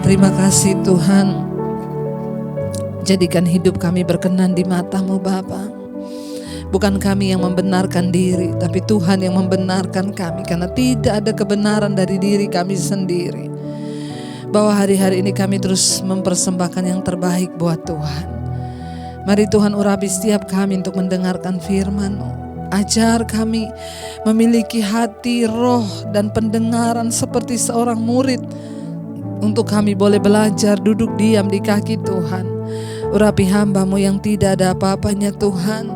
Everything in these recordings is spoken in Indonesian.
Terima kasih Tuhan. Jadikan hidup kami berkenan di mata-Mu Bapa. Bukan kami yang membenarkan diri, tapi Tuhan yang membenarkan kami, karena tidak ada kebenaran dari diri kami sendiri. Bahwa hari-hari ini kami terus mempersembahkan yang terbaik buat Tuhan. Mari Tuhan urapi setiap kami untuk mendengarkan firman-Mu. Ajar kami memiliki hati, roh, dan pendengaran seperti seorang murid, untuk kami boleh belajar duduk diam di kaki Tuhan. Urapi hamba-Mu yang tidak ada apa-apanya Tuhan.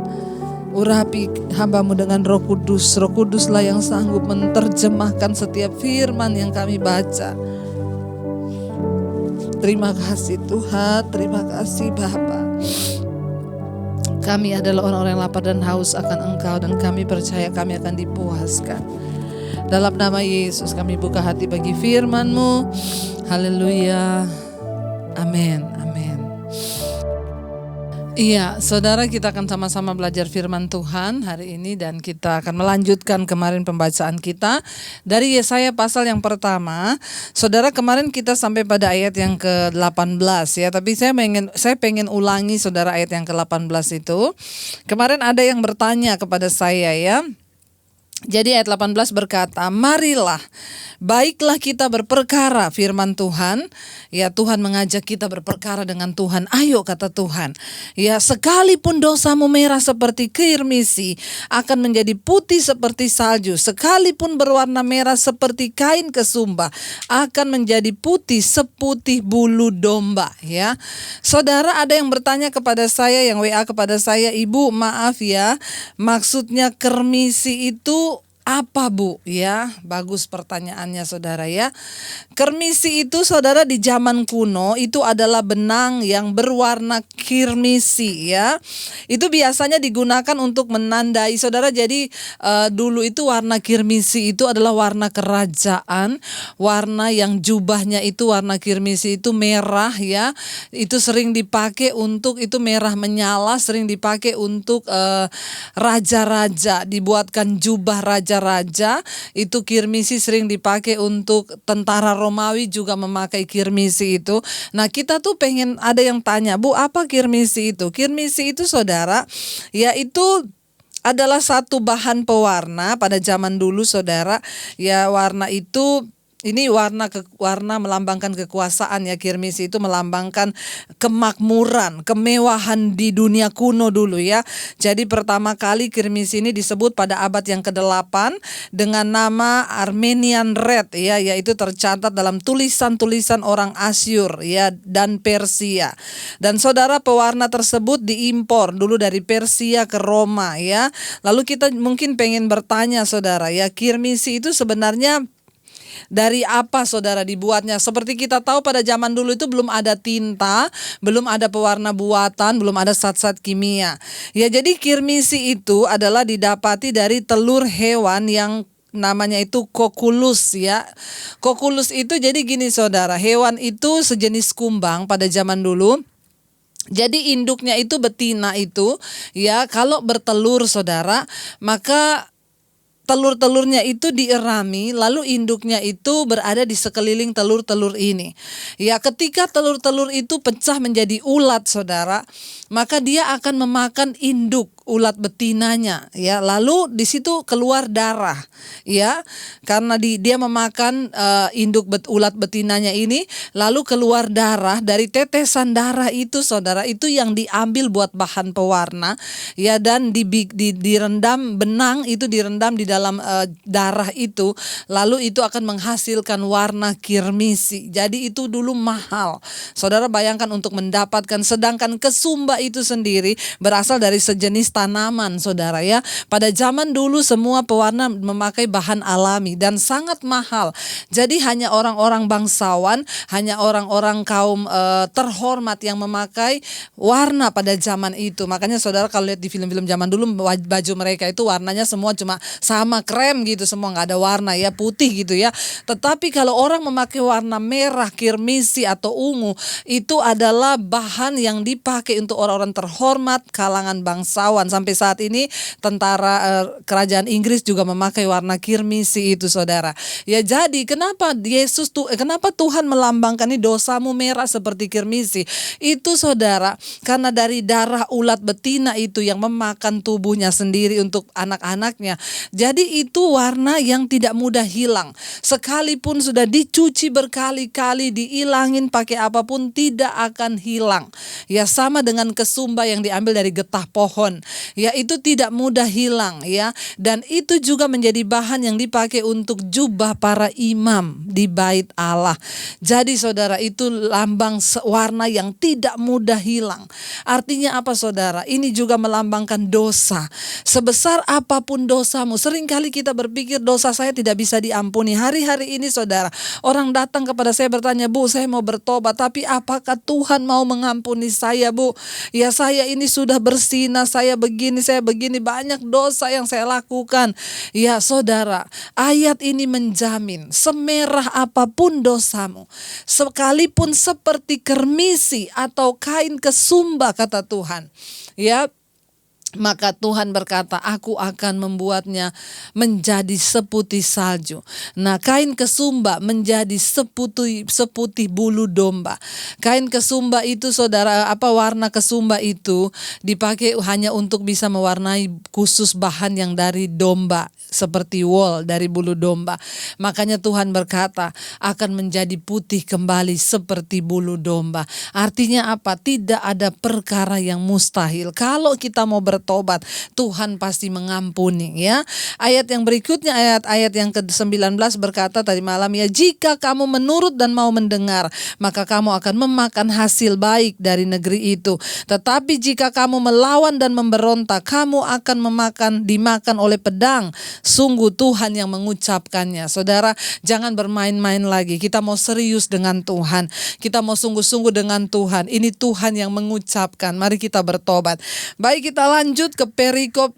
Urapi hamba-Mu dengan Roh Kudus. Roh Kuduslah yang sanggup menerjemahkan setiap firman yang kami baca. Terima kasih Tuhan, terima kasih Bapa. Kami adalah orang-orang yang lapar dan haus akan Engkau, dan kami percaya kami akan dipuaskan. Dalam nama Yesus kami buka hati bagi firman-Mu. Haleluya. Amin. Amin. Iya, saudara, kita akan sama-sama belajar firman Tuhan hari ini, dan kita akan melanjutkan kemarin pembacaan kita dari Yesaya pasal yang pertama. Saudara, kemarin kita sampai pada ayat yang ke-18 ya, tapi saya pengen ulangi saudara ayat yang ke-18 itu. Kemarin ada yang bertanya kepada saya ya. Jadi ayat 18 berkata, marilah, baiklah kita berperkara, firman Tuhan. Ya, Tuhan mengajak kita berperkara dengan Tuhan. Ayo, kata Tuhan. Ya, sekalipun dosamu merah seperti kirmisi, akan menjadi putih seperti salju. Sekalipun berwarna merah seperti kain kesumba, akan menjadi putih seputih bulu domba. Ya, saudara, ada yang bertanya kepada saya, yang WA kepada saya, Ibu, maaf ya, maksudnya kirmisi itu apa Bu? Ya, bagus pertanyaannya saudara ya. Kirmisi itu saudara di zaman kuno itu adalah benang yang berwarna kirmisi ya. Itu biasanya digunakan untuk menandai saudara. Jadi dulu itu warna kirmisi itu adalah warna kerajaan. Warna yang jubahnya itu warna kirmisi itu merah ya. Itu sering dipakai untuk, itu merah menyala, sering dipakai untuk raja-raja. Dibuatkan jubah raja-raja, itu kirmisi sering dipakai untuk tentara Romawi juga memakai kirmisi itu. Nah, kita tuh pengen, ada yang tanya, Bu, apa kirmisi itu? Kirmisi itu saudara, yaitu adalah satu bahan pewarna pada zaman dulu saudara. Ya, warna itu, ini warna melambangkan kekuasaan ya. Kirmisi itu melambangkan kemakmuran, kemewahan di dunia kuno dulu ya. Jadi pertama kali kirmisi ini disebut pada abad yang ke-8 dengan nama Armenian Red ya, yaitu tercatat dalam tulisan-tulisan orang Asyur ya dan Persia. Dan saudara, pewarna tersebut diimpor dulu dari Persia ke Roma ya. Lalu kita mungkin pengen bertanya saudara ya, kirmisi itu sebenarnya dari apa saudara dibuatnya? Seperti kita tahu pada zaman dulu itu belum ada tinta, belum ada pewarna buatan, belum ada zat-zat kimia. Ya, jadi kirmisi itu adalah didapati dari telur hewan yang namanya itu kokulus ya. Kokulus itu jadi gini saudara, hewan itu sejenis kumbang pada zaman dulu. Jadi induknya itu betina itu ya, kalau bertelur saudara, maka telur-telurnya itu dierami, lalu induknya itu berada di sekeliling telur-telur ini. Ya, ketika telur-telur itu pecah menjadi ulat saudara, maka dia akan memakan induk ulat betinanya ya, lalu di situ keluar darah ya, karena dia memakan induk ulat betinanya ini, lalu keluar darah. Dari tetesan darah itu saudara, itu yang diambil buat bahan pewarna ya, dan direndam, benang itu direndam di dalam darah itu, lalu itu akan menghasilkan warna kirmisi. Jadi itu dulu mahal saudara, bayangkan untuk mendapatkan, sedangkan kesumba itu sendiri berasal dari sejenis tanaman saudara ya. Pada zaman dulu semua pewarna memakai bahan alami dan sangat mahal. Jadi hanya orang-orang bangsawan, hanya orang-orang kaum terhormat yang memakai warna pada zaman itu. Makanya saudara kalau lihat di film-film zaman dulu, baju mereka itu warnanya semua cuma sama, krem gitu, semua nggak ada warna ya, putih gitu ya. Tetapi kalau orang memakai warna merah, kirmisi atau ungu, itu adalah bahan yang dipakai untuk orang-orang terhormat, kalangan bangsawan ketahuan sampai saat ini tentara kerajaan Inggris juga memakai warna kirmisi itu, saudara. Ya, jadi kenapa kenapa Tuhan melambangkan ini dosamu merah seperti kirmisi? Itu, saudara, karena dari darah ulat betina itu yang memakan tubuhnya sendiri untuk anak-anaknya. Jadi itu warna yang tidak mudah hilang. Sekalipun sudah dicuci berkali-kali, diilangin pakai apapun, tidak akan hilang. Ya, sama dengan kesumba yang diambil dari getah pohon. Ya, itu tidak mudah hilang, ya. Dan itu juga menjadi bahan yang dipakai untuk jubah para imam di bait Allah. Jadi, saudara, itu lambang warna yang tidak mudah hilang. Artinya apa, saudara? Ini juga melambangkan dosa. Sebesar apapun dosamu, seringkali kita berpikir dosa saya tidak bisa diampuni. Hari-hari ini, saudara, orang datang kepada saya bertanya, "Bu, saya mau bertobat, tapi apakah Tuhan mau mengampuni saya, Bu? Ya, saya ini sudah berzina, saya begini, banyak dosa yang saya lakukan." Ya, saudara, ayat ini menjamin semerah apapun dosamu, sekalipun seperti kermisi atau kain kesumba, kata Tuhan, ya, maka Tuhan berkata, "Aku akan membuatnya menjadi seputih salju." Nah, kain kesumba menjadi seputih bulu domba. Kain kesumba itu, saudara, warna kesumba itu dipakai hanya untuk bisa mewarnai khusus bahan yang dari domba, seperti wool dari bulu domba. Makanya Tuhan berkata akan menjadi putih kembali seperti bulu domba. Artinya apa? Tidak ada perkara yang mustahil. Kalau kita mau bertobat, Tuhan pasti mengampuni, ya. Ayat yang berikutnya, ayat yang ke-19 berkata tadi malam, ya, "Jika kamu menurut dan mau mendengar, maka kamu akan memakan hasil baik dari negeri itu. Tetapi jika kamu melawan dan memberontak, kamu akan dimakan oleh pedang. Sungguh Tuhan yang mengucapkannya." Saudara, jangan bermain-main lagi. Kita mau serius dengan Tuhan. Kita mau sungguh-sungguh dengan Tuhan. Ini Tuhan yang mengucapkan. Mari kita bertobat. Baik, kita lanjut ke perikop,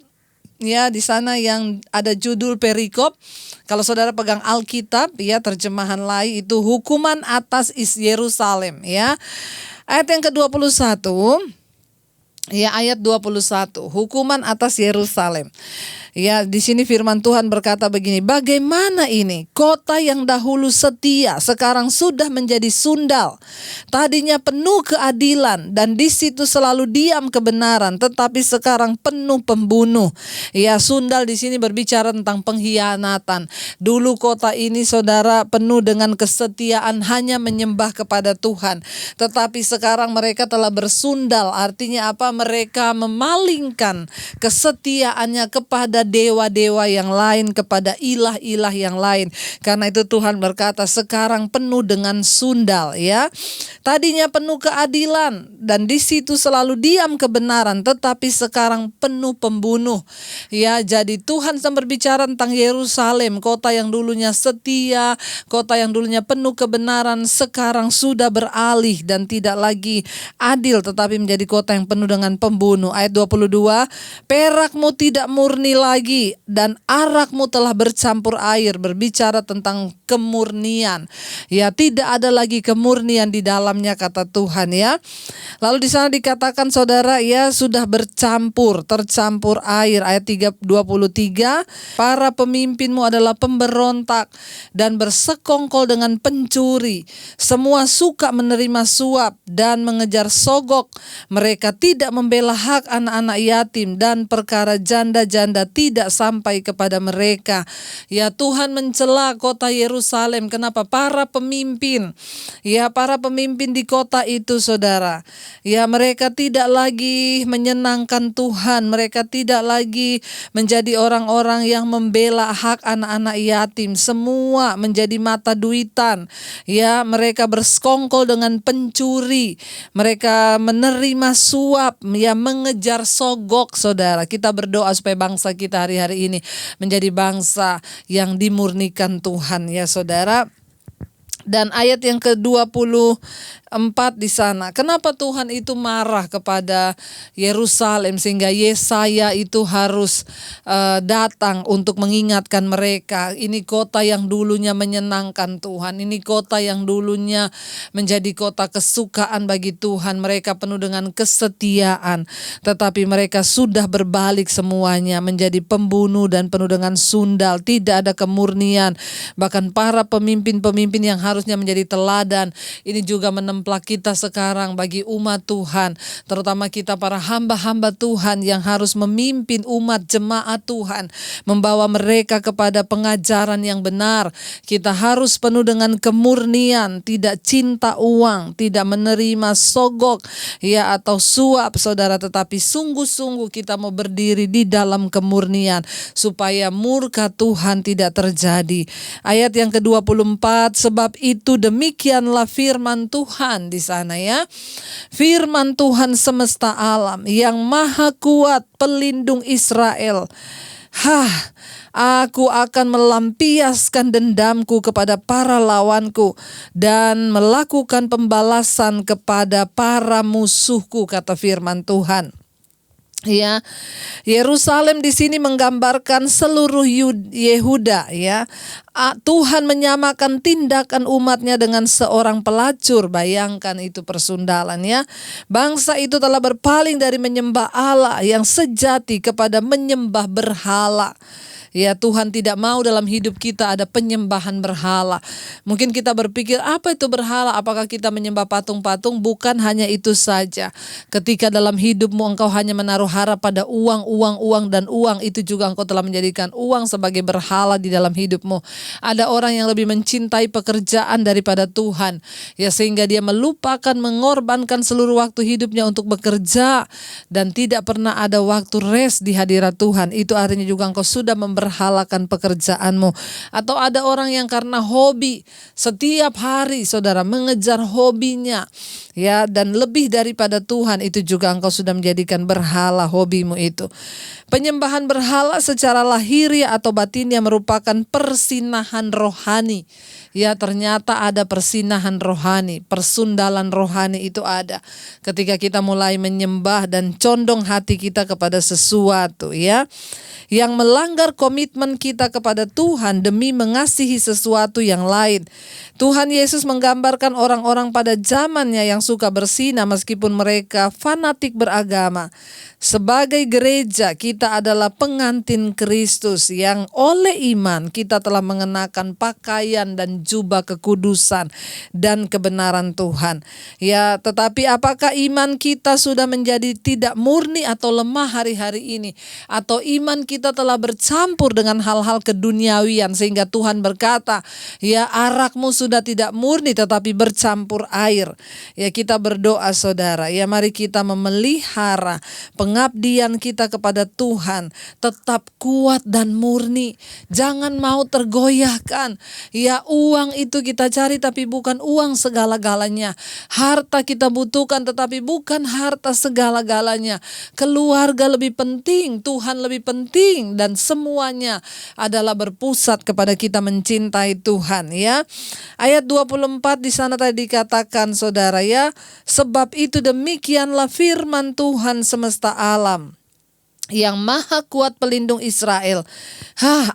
ya, di sana yang ada judul perikop. Kalau saudara pegang Alkitab, ya, terjemahan lain itu hukuman atas Yerusalem, ya. Ayat yang ke-21, ya, ayat 21, hukuman atas Yerusalem. Ya, di sini firman Tuhan berkata begini, "Bagaimana ini? Kota yang dahulu setia sekarang sudah menjadi sundal. Tadinya penuh keadilan dan di situ selalu diam kebenaran, tetapi sekarang penuh pembunuh." Ya, sundal di sini berbicara tentang pengkhianatan. Dulu kota ini, saudara, penuh dengan kesetiaan, hanya menyembah kepada Tuhan. Tetapi sekarang mereka telah bersundal. Artinya apa? Mereka memalingkan kesetiaannya kepada dewa-dewa yang lain, kepada ilah-ilah yang lain. Karena itu Tuhan berkata sekarang penuh dengan sundal, ya. Tadinya penuh keadilan dan di situ selalu diam kebenaran, tetapi sekarang penuh pembunuh. Ya, jadi Tuhan sedang berbicara tentang Yerusalem, kota yang dulunya setia, kota yang dulunya penuh kebenaran, sekarang sudah beralih dan tidak lagi adil, tetapi menjadi kota yang penuh dengan pembunuh. Ayat 22, "Perakmu tidak murni lagi dan arakmu telah bercampur air." Berbicara tentang kemurnian. Ya, tidak ada lagi kemurnian di dalamnya, kata Tuhan, ya. Lalu di sana dikatakan, saudara, ya, sudah tercampur air. Ayat 23, "Para pemimpinmu adalah pemberontak dan bersekongkol dengan pencuri. Semua suka menerima suap dan mengejar sogok. Mereka tidak membela hak anak-anak yatim dan perkara janda-janda tidak sampai kepada mereka." Ya, Tuhan mencela kota Yerusalem. Kenapa? Para pemimpin, ya, para pemimpin di kota itu, saudara, ya, mereka tidak lagi menyenangkan Tuhan. Mereka tidak lagi menjadi orang-orang yang membela hak anak-anak yatim. Semua menjadi mata duitan. Ya, mereka bersekongkol dengan pencuri. Mereka menerima suap, ya, mengejar sogok, saudara. Kita berdoa supaya bangsa kita hari-hari ini menjadi bangsa yang dimurnikan Tuhan, ya, saudara. Dan ayat yang ke-24 4 di sana. Kenapa Tuhan itu marah kepada Yerusalem sehingga Yesaya itu harus datang untuk mengingatkan mereka. Ini kota yang dulunya menyenangkan Tuhan. Ini kota yang dulunya menjadi kota kesukaan bagi Tuhan. Mereka penuh dengan kesetiaan. Tetapi mereka sudah berbalik semuanya menjadi pembunuh dan penuh dengan sundal. Tidak ada kemurnian. Bahkan para pemimpin-pemimpin yang harusnya menjadi teladan, ini juga menemplak kita sekarang bagi umat Tuhan, terutama kita para hamba-hamba Tuhan yang harus memimpin umat jemaat Tuhan, membawa mereka kepada pengajaran yang benar. Kita harus penuh dengan kemurnian, tidak cinta uang, tidak menerima sogok ya atau suap saudara, tetapi sungguh-sungguh kita mau berdiri di dalam kemurnian supaya murka Tuhan tidak terjadi. Ayat yang ke-24, sebab itu demikianlah firman Tuhan di sana ya. Firman Tuhan semesta alam yang maha kuat pelindung Israel. Aku akan melampiaskan dendamku kepada para lawanku dan melakukan pembalasan kepada para musuhku, kata firman Tuhan. Ya, Yerusalem di sini menggambarkan seluruh Yehuda ya. Tuhan menyamakan tindakan umatnya dengan seorang pelacur. Bayangkan itu persundalan ya. Bangsa itu telah berpaling dari menyembah Allah yang sejati kepada menyembah berhala. Ya, Tuhan tidak mau dalam hidup kita ada penyembahan berhala. Mungkin kita berpikir, apa itu berhala? Apakah kita menyembah patung-patung? Bukan hanya itu saja. Ketika dalam hidupmu engkau hanya menaruh harap pada uang, dan uang itu juga engkau telah menjadikan uang sebagai berhala di dalam hidupmu. Ada orang yang lebih mencintai pekerjaan daripada Tuhan. Ya, sehingga dia melupakan mengorbankan seluruh waktu hidupnya untuk bekerja dan tidak pernah ada waktu rest di hadirat Tuhan. Itu artinya juga engkau sudah memberhalakan pekerjaanmu. Atau ada orang yang karena hobi setiap hari saudara mengejar hobinya ya, dan lebih daripada Tuhan, itu juga engkau sudah menjadikan berhala hobimu itu. Penyembahan berhala secara lahiriah atau batinnya merupakan persinahan rohani. Ya, ternyata ada persinahan rohani, persundalan rohani itu ada. Ketika kita mulai menyembah dan condong hati kita kepada sesuatu ya, yang melanggar komitmen kita kepada Tuhan demi mengasihi sesuatu yang lain. Tuhan Yesus menggambarkan orang-orang pada zamannya yang suka berzina meskipun mereka fanatik beragama. Sebagai gereja kita adalah pengantin Kristus yang oleh iman kita telah mengenakan pakaian dan jubah kekudusan dan kebenaran Tuhan. Ya, tetapi apakah iman kita sudah menjadi tidak murni atau lemah hari-hari ini? Atau iman kita telah bercampur dengan hal-hal keduniawian sehingga Tuhan berkata, ya arakmu sudah tidak murni tetapi bercampur air. Ya, kita berdoa saudara, ya mari kita memelihara pengabdian kita kepada Tuhan tetap kuat dan murni. Jangan mau tergoyahkan. Ya, uang itu kita cari tapi bukan uang segala-galanya. Harta kita butuhkan tetapi bukan harta segala-galanya. Keluarga lebih penting, Tuhan lebih penting, dan semuanya adalah berpusat kepada kita mencintai Tuhan ya. Ayat 24 di sana tadi dikatakan saudara ya, sebab itu demikianlah firman Tuhan semesta alam yang maha kuat pelindung Israel.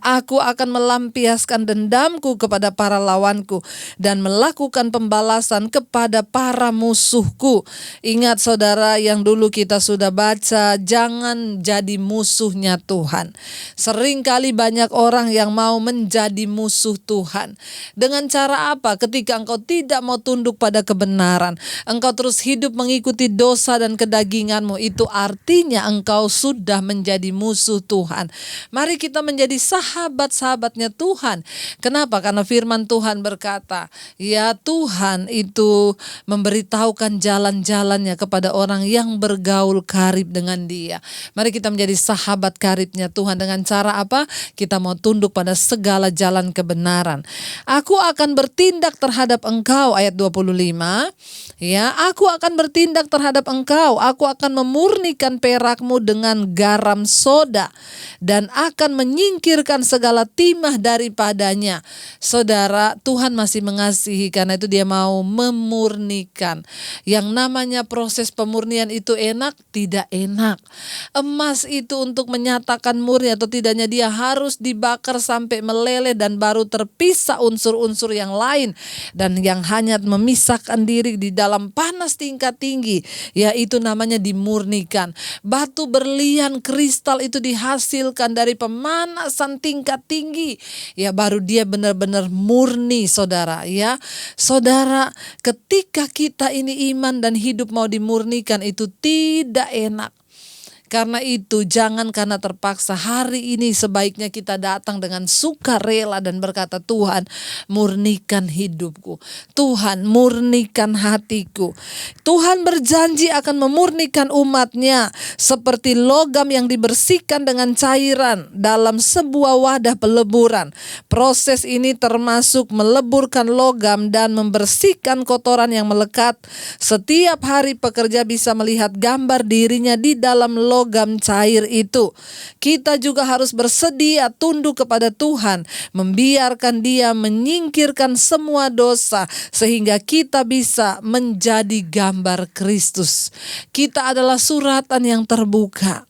Aku akan melampiaskan dendamku kepada para lawanku dan melakukan pembalasan kepada para musuhku. Ingat saudara, yang dulu kita sudah baca, jangan jadi musuhnya Tuhan. Seringkali banyak orang yang mau menjadi musuh Tuhan. Dengan cara apa? Ketika engkau tidak mau tunduk pada kebenaran, engkau terus hidup mengikuti dosa dan kedaginganmu, itu artinya engkau sudah menjadi musuh Tuhan. Mari kita menjadi sahabat-sahabatnya Tuhan. Kenapa? Karena firman Tuhan berkata, ya Tuhan itu memberitahukan jalan-jalannya kepada orang yang bergaul karib dengan dia. Mari kita menjadi sahabat karibnya Tuhan. Dengan cara apa? Kita mau tunduk pada segala jalan kebenaran. Aku akan bertindak terhadap engkau, ayat 25. Ya, aku akan bertindak terhadap engkau. Aku akan memurnikan perakmu dengan garam soda dan akan menyingkirkan segala timah daripadanya. Saudara, Tuhan masih mengasihi, karena itu Dia mau memurnikan. Yang namanya proses pemurnian itu enak? Tidak enak. Emas itu untuk menyatakan murni atau tidaknya dia harus dibakar sampai meleleh dan baru terpisah unsur-unsur yang lain, dan yang hanya memisahkan diri di dalam panas tingkat tinggi, yaitu namanya dimurnikan. Batu berlian kristal itu dihasilkan dari pemanasan tingkat tinggi, ya baru dia benar-benar murni, saudara. Ya, saudara, ketika kita ini iman dan hidup mau dimurnikan itu tidak enak. Karena itu jangan karena terpaksa. Hari ini sebaiknya kita datang dengan sukarela dan berkata, Tuhan murnikan hidupku, Tuhan murnikan hatiku. Tuhan berjanji akan memurnikan umatnya seperti logam yang dibersihkan dengan cairan dalam sebuah wadah peleburan. Proses ini termasuk meleburkan logam dan membersihkan kotoran yang melekat. Setiap hari pekerja bisa melihat gambar dirinya di dalam logam cair itu. Kita juga harus bersedia tunduk kepada Tuhan, membiarkan Dia menyingkirkan semua dosa sehingga kita bisa menjadi gambar Kristus. Kita adalah suratan yang terbuka.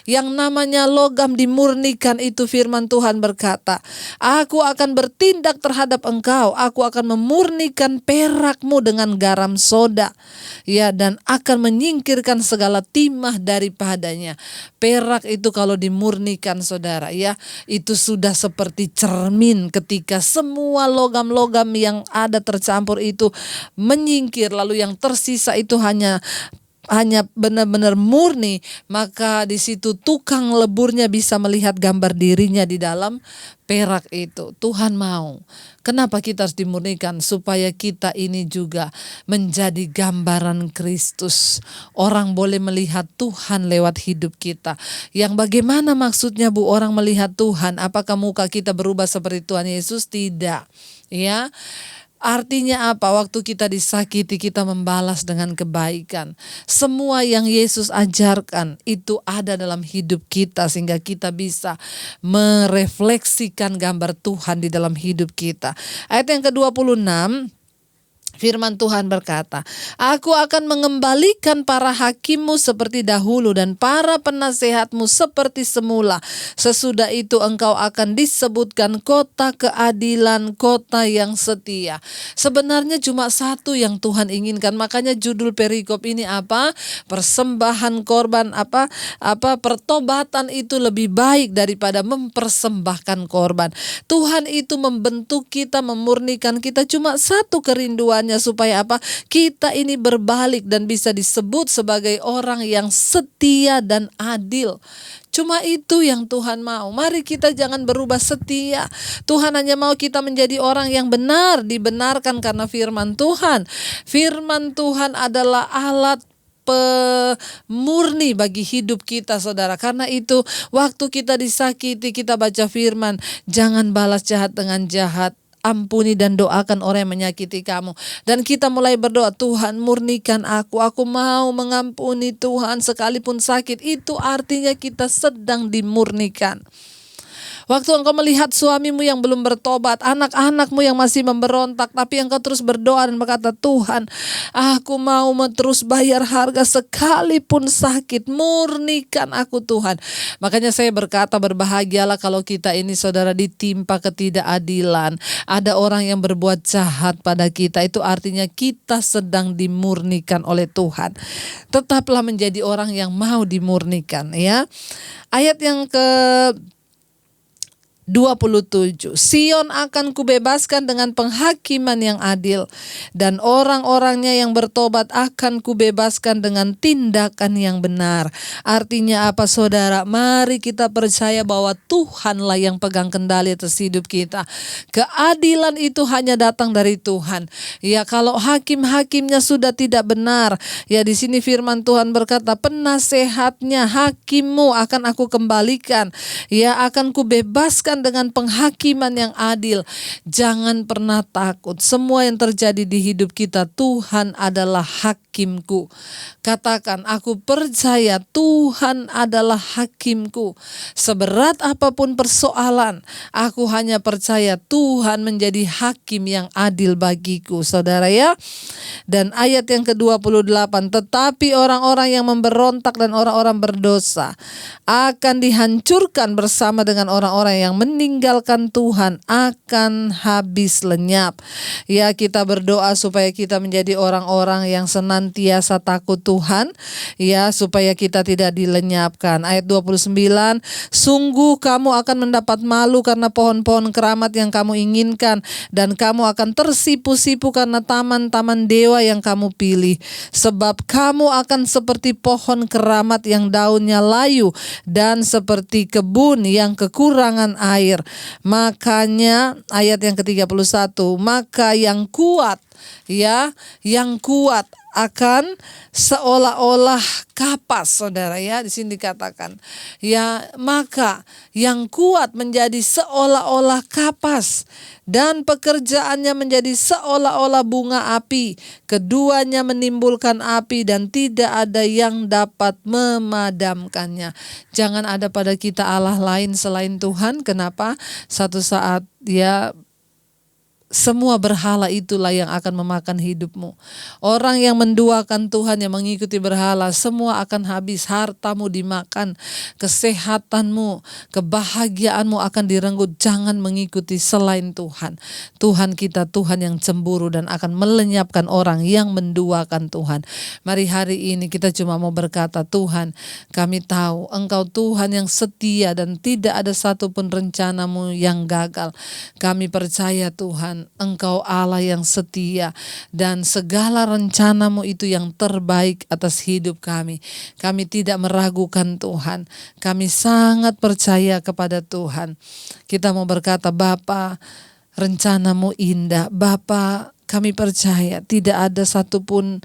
Yang namanya logam dimurnikan itu, firman Tuhan berkata, aku akan bertindak terhadap engkau, aku akan memurnikan perakmu dengan garam soda, ya, dan akan menyingkirkan segala timah daripadanya. Perak itu kalau dimurnikan, saudara, ya, itu sudah seperti cermin. Ketika semua logam-logam yang ada tercampur itu menyingkir, lalu yang tersisa itu hanya benar-benar murni, maka di situ tukang leburnya bisa melihat gambar dirinya di dalam perak itu. Tuhan mau. Kenapa kita harus dimurnikan? Supaya kita ini juga menjadi gambaran Kristus. Orang boleh melihat Tuhan lewat hidup kita. Yang bagaimana maksudnya, Bu, orang melihat Tuhan? Apakah muka kita berubah seperti Tuhan Yesus? Tidak. Ya. Artinya apa? Waktu kita disakiti, kita membalas dengan kebaikan. Semua yang Yesus ajarkan itu ada dalam hidup kita, sehingga kita bisa merefleksikan gambar Tuhan di dalam hidup kita. Ayat yang ke-26, firman Tuhan berkata, aku akan mengembalikan para hakimmu seperti dahulu dan para penasehatmu seperti semula. Sesudah itu engkau akan disebutkan kota keadilan, kota yang setia. Sebenarnya cuma satu yang Tuhan inginkan. Makanya judul perikop ini apa? Persembahan korban pertobatan itu lebih baik daripada mempersembahkan korban. Tuhan itu membentuk kita, memurnikan kita, cuma satu kerinduan, supaya apa? Kita ini berbalik dan bisa disebut sebagai orang yang setia dan adil. Cuma itu yang Tuhan mau. Mari kita jangan berubah setia. Tuhan hanya mau kita menjadi orang yang benar, dibenarkan karena firman Tuhan. Firman Tuhan adalah alat pemurni bagi hidup kita, saudara. Karena itu waktu kita disakiti, kita baca firman, jangan balas jahat dengan jahat, ampuni dan doakan orang yang menyakiti kamu. Dan kita mulai berdoa, Tuhan murnikan aku mau mengampuni Tuhan sekalipun sakit. Itu artinya kita sedang dimurnikan. Waktu engkau melihat suamimu yang belum bertobat, anak-anakmu yang masih memberontak, tapi engkau terus berdoa dan berkata, Tuhan, aku mau terus bayar harga sekalipun sakit, murnikan aku Tuhan. Makanya saya berkata, berbahagialah kalau kita ini, saudara, ditimpa ketidakadilan. Ada orang yang berbuat jahat pada kita, itu artinya kita sedang dimurnikan oleh Tuhan. Tetaplah menjadi orang yang mau dimurnikan, ya. Ayat yang ke-27, Sion akan kubebaskan dengan penghakiman yang adil, dan orang-orangnya yang bertobat akan kubebaskan dengan tindakan yang benar. Artinya apa, saudara? Mari kita percaya bahwa Tuhanlah yang pegang kendali atas hidup kita. Keadilan itu hanya datang dari Tuhan. Ya, kalau hakim-hakimnya sudah tidak benar, ya di sini firman Tuhan berkata, penasehatnya, hakimmu akan aku kembalikan. Ya, akan kubebaskan Tuhan dengan penghakiman yang adil. Jangan pernah takut. Semua yang terjadi di hidup kita, Tuhan adalah hakimku. Katakan, aku percaya Tuhan adalah hakimku. Seberat apapun persoalan, aku hanya percaya Tuhan menjadi hakim yang adil bagiku, saudara ya. Dan ayat yang ke-28, tetapi orang-orang yang memberontak dan orang-orang berdosa akan dihancurkan bersama dengan orang-orang yang meninggalkan Tuhan, akan habis lenyap. Ya, kita berdoa supaya kita menjadi orang-orang yang senantiasa takut Tuhan, ya, supaya kita tidak dilenyapkan. Ayat 29, sungguh kamu akan mendapat malu karena pohon-pohon keramat yang kamu inginkan, dan kamu akan tersipu-sipu karena taman-taman dewa yang kamu pilih. Sebab kamu akan seperti pohon keramat yang daunnya layu dan seperti kebun yang kekurangan air. Makanya ayat yang ke-31, maka yang kuat, ya, yang kuat akan seolah-olah kapas, saudara ya. Di sini dikatakan, ya, maka yang kuat menjadi seolah-olah kapas dan pekerjaannya menjadi seolah-olah bunga api. Keduanya menimbulkan api dan tidak ada yang dapat memadamkannya. Jangan ada pada kita Allah lain selain Tuhan. Kenapa? Satu saat ya, semua berhala itulah yang akan memakan hidupmu. Orang yang menduakan Tuhan, yang mengikuti berhala, semua akan habis. Hartamu dimakan, kesehatanmu, kebahagiaanmu akan direnggut. Jangan mengikuti selain Tuhan. Tuhan kita Tuhan yang cemburu dan akan melenyapkan orang yang menduakan Tuhan. Mari hari ini kita cuma mau berkata, Tuhan, kami tahu Engkau Tuhan yang setia dan tidak ada satupun rencanamu yang gagal. Kami percaya Tuhan, Engkau Allah yang setia dan segala rencanamu itu yang terbaik atas hidup kami. Kami tidak meragukan Tuhan. Kami sangat percaya kepada Tuhan. Kita mau berkata, Bapa, rencanamu indah. Bapa, kami percaya tidak ada satupun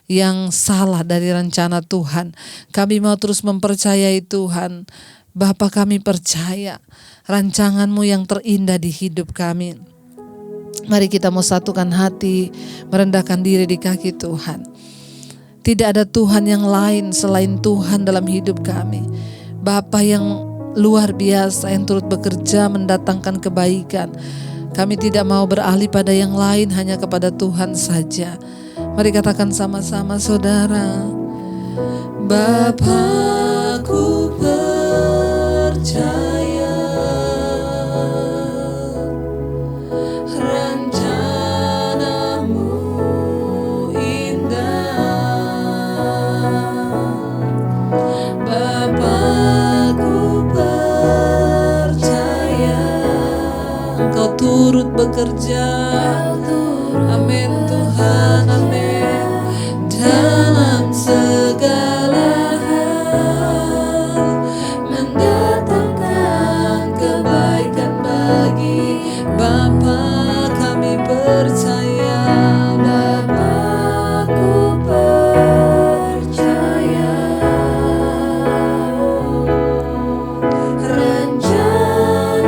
yang salah dari rencana Tuhan. Kami mau terus mempercayai Tuhan. Bapa, kami percaya rancanganmu yang terindah di hidup kami. Mari kita mau satukan hati, merendahkan diri di kaki Tuhan. Tidak ada Tuhan yang lain selain Tuhan dalam hidup kami. Bapa yang luar biasa yang turut bekerja mendatangkan kebaikan. Kami tidak mau beralih pada yang lain, hanya kepada Tuhan saja. Mari katakan sama-sama, saudara. Bapa-Ku percaya turut bekerja. Amin Tuhan, amin. Dalam segala hal mendatangkan kebaikan bagi Bapa, kami percaya. Bapa-Ku percaya rencanamu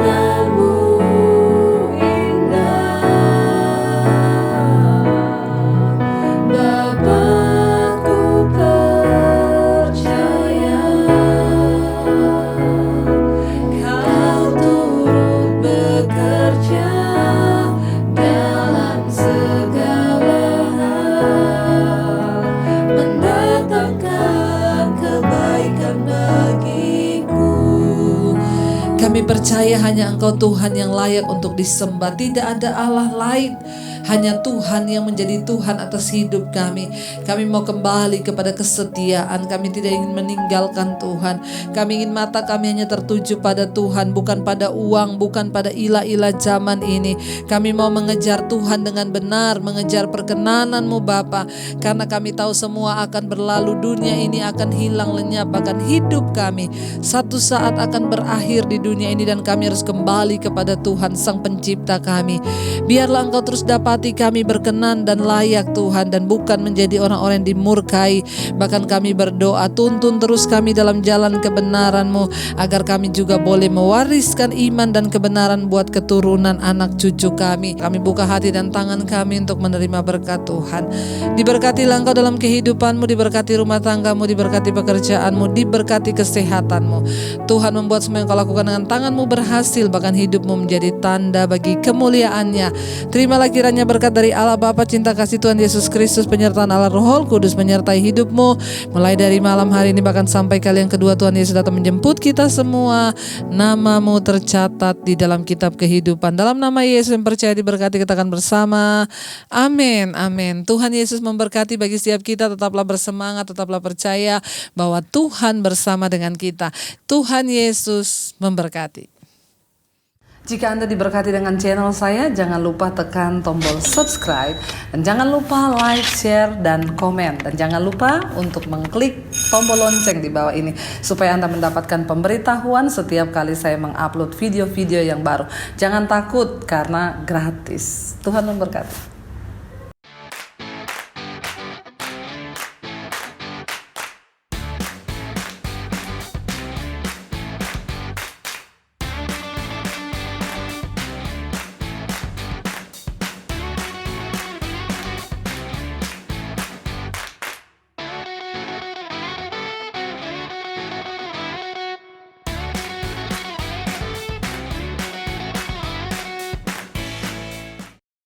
percaya hanya Engkau Tuhan yang layak untuk disembah. Tidak ada Allah lain. Hanya Tuhan yang menjadi Tuhan atas hidup kami. Kami mau kembali kepada kesetiaan. Kami tidak ingin meninggalkan Tuhan. Kami ingin mata kami hanya tertuju pada Tuhan, bukan pada uang, bukan pada ilah-ilah zaman ini. Kami mau mengejar Tuhan dengan benar, mengejar perkenanan-Mu Bapa. Karena kami tahu semua akan berlalu, dunia ini akan hilang lenyap, bahkan hidup kami satu saat akan berakhir di dunia ini, dan kami harus kembali kepada Tuhan Sang Pencipta kami. Biarlah Engkau terus dapat menempati kami berkenan dan layak Tuhan, dan bukan menjadi orang-orang yang dimurkai. Bahkan kami berdoa, tuntun terus kami dalam jalan kebenaran-Mu, agar kami juga boleh mewariskan iman dan kebenaran buat keturunan anak cucu kami. Kami buka hati dan tangan kami untuk menerima berkat Tuhan. Diberkatilah Engkau dalam kehidupan-Mu, diberkati rumah tangga-Mu, diberkati pekerjaan-Mu, diberkati kesehatan-Mu. Tuhan, membuat semua yang Kau lakukan dengan tangan-Mu berhasil, bahkan hidup-Mu menjadi tanda bagi kemuliaan-Nya. Terimalah kiranya berkat dari Allah Bapa, cinta kasih Tuhan Yesus Kristus, penyertaan Allah Roh Kudus menyertai hidup-Mu, mulai dari malam hari ini bahkan sampai kali yang kedua Tuhan Yesus datang menjemput kita semua. Nama-Mu tercatat di dalam kitab kehidupan. Dalam nama Yesus yang percaya diberkati, kita akan bersama. Amin, amin. Tuhan Yesus memberkati bagi setiap kita. Tetaplah bersemangat, tetaplah percaya bahwa Tuhan bersama dengan kita. Tuhan Yesus memberkati. Jika Anda diberkati dengan channel saya, jangan lupa tekan tombol subscribe, dan jangan lupa like, share, dan komen, dan jangan lupa untuk mengklik tombol lonceng di bawah ini supaya Anda mendapatkan pemberitahuan setiap kali saya mengupload video-video yang baru. Jangan takut karena gratis. Tuhan memberkati.